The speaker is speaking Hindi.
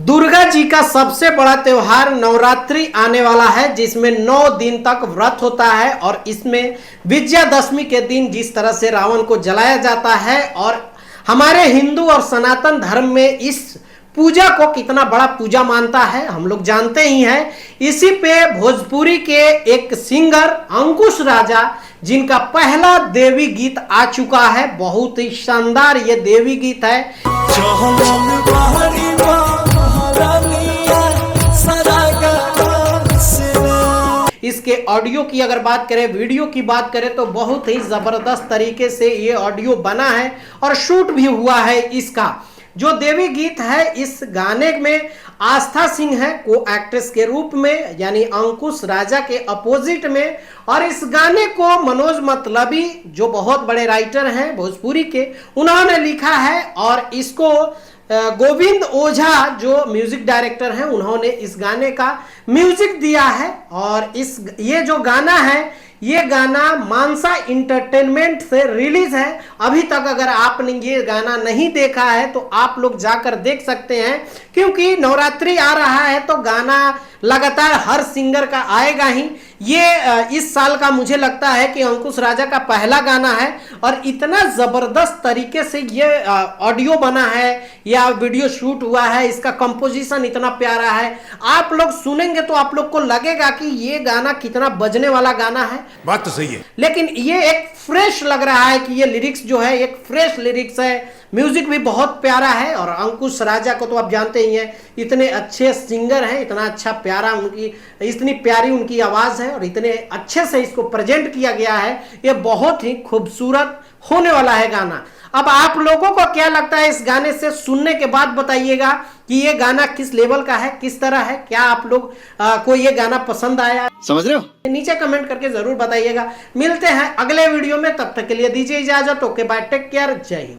दुर्गा जी का सबसे बड़ा त्योहार नवरात्रि आने वाला है, जिसमें 9 दिन तक व्रत होता है और इसमें विजयादशमी के दिन जिस तरह से रावण को जलाया जाता है और हमारे हिंदू और सनातन धर्म में इस पूजा को कितना बड़ा पूजा मानता है हम लोग जानते ही हैं। इसी पे भोजपुरी के एक सिंगर अंकुश राजा, जिनका पहला देवी गीत आ चुका है, बहुत ही शानदार ये देवी गीत है। इसके ऑडियो की अगर बात करें, वीडियो की बात करें तो बहुत ही जबरदस्त तरीके से ये ऑडियो बना है और शूट भी हुआ है। इसका जो देवी गीत है, इस गाने में आस्था सिंह है को एक्ट्रेस के रूप में, यानी अंकुश राजा के अपोजिट में। और इस गाने को मनोज मतलबी जो बहुत बड़े राइटर हैं भोजपुरी के, उन्होंने लिखा है और इसको गोविंद ओझा जो म्यूजिक डायरेक्टर हैं, उन्होंने इस गाने का म्यूजिक दिया है। और ये जो गाना है, ये गाना मानसा इंटरटेनमेंट से रिलीज है। अभी तक अगर आपने ये गाना नहीं देखा है तो आप लोग जाकर देख सकते हैं, क्योंकि नवरात्रि आ रहा है तो गाना लगातार हर सिंगर का आएगा ही। ये इस साल का मुझे लगता है कि अंकुश राजा का पहला गाना है और इतना जबरदस्त तरीके से ये ऑडियो बना है या वीडियो शूट हुआ है, इसका कंपोजिशन इतना प्यारा है। आप लोग सुनेंगे तो आप लोग को लगेगा कि ये गाना कितना बजने वाला गाना है। बात तो सही है, लेकिन ये एक फ्रेश लग रहा है कि ये लिरिक्स जो है एक फ्रेश लिरिक्स है। म्यूजिक भी बहुत प्यारा है और अंकुश राजा को तो आप जानते ही हैं, इतने अच्छे सिंगर हैं, इतना अच्छा प्यारा इतनी प्यारी उनकी आवाज है और इतने अच्छे से इसको प्रेजेंट किया गया है। ये बहुत ही खूबसूरत होने वाला है गाना। अब आप लोगों को क्या लगता है इस गाने से? सुनने के बाद बताइएगा कि ये गाना किस लेवल का है, किस तरह है। क्या आप लोग को ये गाना पसंद आया, समझ रहे हो? नीचे कमेंट करके जरूर बताइएगा। मिलते हैं अगले वीडियो में, तब तक के लिए दीजिए इजाजत। ओके बाय, टेक केयर, जय हिंद।